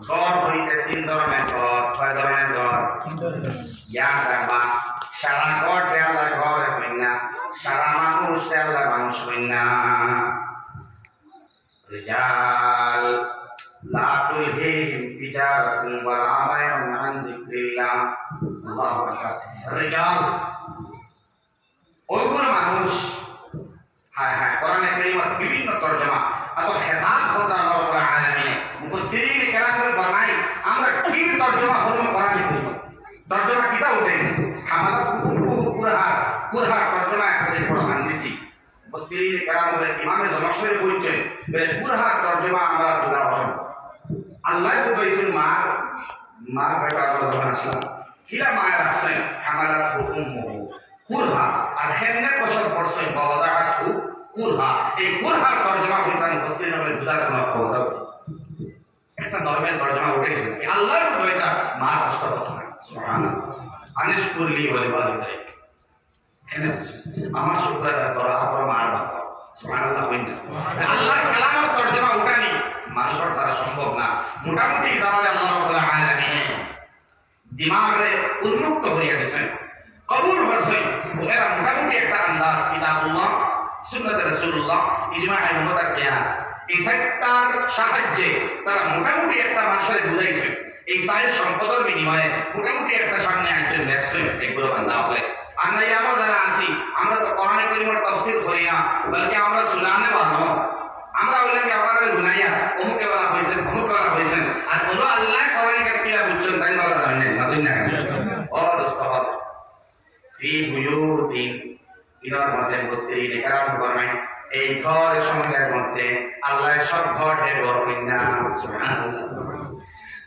গড় হইতে তিন ধরনের গড়, ছয় ধরনের গড়। জ্ঞান রাখবা, সারা গড় দেয়ালা গড় হই না, সারা মানুষ দেয়ালা মানুষ হই না। রিজাল লা তুলহিহিম তিজারাতুন ওয়ালা বাইউন আন যিকরিল্লাহ। আল্লাহু আকবার। রিজাল ওইগুলো মানুষ, হ্যাঁ হ্যাঁ, কোরআনে কারীমের বিভিন্ন তরজমা এত খেতাব করতে আল্লাহ রাব্বুল আলামিন মুফাসসিরিন কেরাম করে ফরমায় আমরা কি তরজমা করব কোরআনে কারীম তরজমা কিতাব উঠেন আমাদের কুরহা তরজমা একটা যে কোরআন দিছি মুফাসসিরিন কেরাম বলে ইমামে জমাশরি বলছেন বলে কুরহা তরজমা আমরা দুলা হন আল্লাহ কইছেন মা বেটা আল্লাহ আসলা কিলা মায়ের আছে হামালাত হুকুম কুরহা আর হেমনে কসর পড়ছে বাওয়াদাতু কুরহা। এই কুরহার তরজমা কোরআন মুফাসসিরিন বুঝার কোনো কথা একটা নরমাল তরজমা উঠেছে আল্লাহর দয়াটা মা কষ্ট করতে হয়। সুবহানাল্লাহ। আনিস কুরলি বলে ওয়ালিদাইক কেন আমার শুকর আদায় করা আপনার মার বাবা। সুবহানাল্লাহ। আল্লাহর কালামের তরজমা উঠানি মানুষের দ্বারা সম্ভব না। মোটামুটি জানালে আল্লাহ রাব্বুল আলামিন দিমাগে উন্মুক্ত হইয়া গেছেন, কবুল হয়েছে। এরা মোটামুটি একটা আন্দাজ কিতাবুল্লাহ, সুন্নাত রাসূলুল্লাহ, ইজমা উম্মাত আর কিয়াস, এই সাইটটার সাহায্যে তারা মোটামুটি একটা মানুষের বুঝাইছে। এই সাইল সম্পদের বিনিময়ে মোটামুটি একটা সামনে একজন দেখছেন এগুলো বান্ধা হবে। আর নাই আমরা যারা আছি আমরা তো কোরআনে কারীমের তাফসীর করি না, বলকে আমরা শুনানে ভালো। আমরা বলে কি আপনারা গুনাইয়া অমুকে বলা হয়েছেন অমুকে বলা হয়েছেন আর বলো আল্লাহ কোরআনে কারীমে বুঝছেন তাই বলা জানেন না তুই না ও দোস্ত ফি বুয়ুতিন তিনার মধ্যে মুফাসসিরিন কেরাম ফরমায় এই ঘর সমূহের মধ্যে আল্লাহ সব ঘরে ঘর হই না। সুবহানাল্লাহ।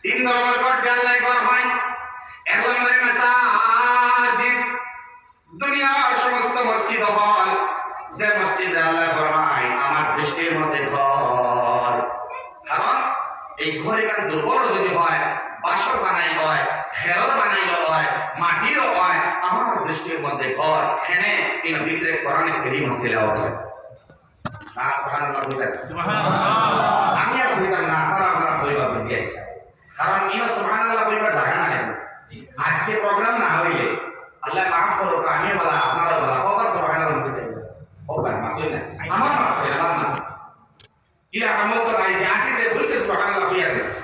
তিন ধরনের ঘর আল্লাহ ঘর হয়। এক নম্বরে মাসাজিদ, দুনিয়ার সমস্ত মসজিদ হল যে মসজিদ আল্লাহ ফরমায় আমার দৃষ্টির মধ্যে ঘর। কারণ এই ঘরে কান দুর্বল যদি হয়, বাসর বানাই হয়, খেরর বানাইল হয়, মাটিরও হয়, আমার দৃষ্টির মধ্যে ঘর এখানে তিন ভিতরে কোরআনে কারীম তেলাওয়াত হয়। আমি আর বলতাম না, আপনারা পরিবার বুঝে আছে। কারণ ইনো সুবহানাল্লাহ পরিবার জায়গা না নেই। আজকে প্রোগ্রাম না হইলে আল্লাহ মাফ করো, আমি বলা আপনারা বলা কবার সুবহানাল্লাহ বলতে ওবার মাত্রই না আমার মাত্রই আমার না ইরা আমল তো নাই জাতিতে বলতে সুবহানাল্লাহ হইয়া গেছে।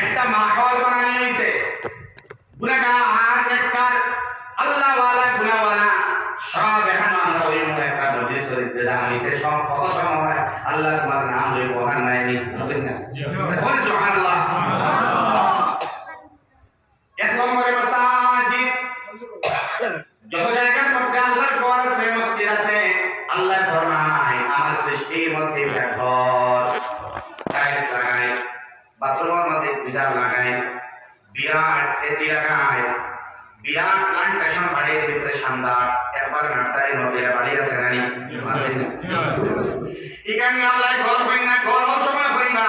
একটা মাহওয়াল বানানো হয়েছে, গুনাহগার নেককার আল্লাহওয়ালা গুনাহওয়ালা সব এখানে আমরা ওই একটা মসজিদ শরীফে জানা হয়েছে। সব কত সময় আল্লাহ তোমার নাম লই বহান নাই নি বুঝেন না বল সুবহানাল্লাহ। এক নম্বরে মাসাজিদ, যত জায়গার মধ্যে আল্লাহর ঘর আছে মসজিদ আছে আল্লাহ ফরমায় আমার দৃষ্টির মধ্যে ঘর টাইলস লাগায়, বাথরুমের মধ্যে গিজার লাগায়, বিরাট এসি লাগায়, বিরাট প্লান্টেশন বাড়ির ভিতরে শানদার একবার নার্সারির মধ্যে বাড়ি আছে গাড়ি এখানে আল্লাহ ঘর হই না। ঘর সময় হই না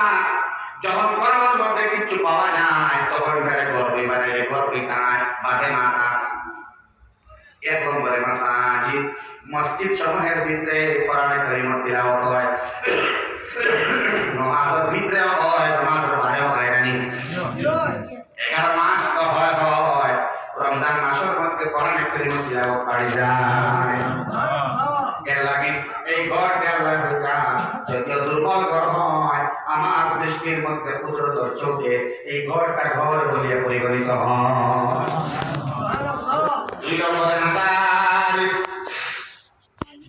যখন ঘরের মধ্যে কিছু পাওয়া যায় তখন ঘরে ঘর হই বাড়ি ঘর হই তাই বাদে মাথা। এক নম্বরে মাসাজিদ, মসজিদ সমূহের ভিতরে কোরআনে কারীম তিলাওয়াত হয়, নামাজের ভিতরে হয়, নামাজের বাইরেও হয় গানি 11 মাস তো হয় হয়। রমজান মাসের মধ্যে কোরআনে কারীম তিলাওয়াত করা যায়। এর লাগে এই ঘর দেওয়ার ভিতরে যত দুর্বল ঘর হয় আমার দৃষ্টির মধ্যে কুদরত চোখে এই ঘরটা ঘর বলিয়া পরিগণিত হয়। দুই নম্বরে মাদারিস,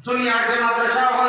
দুনিয়ার যে মাদ্রাসা হল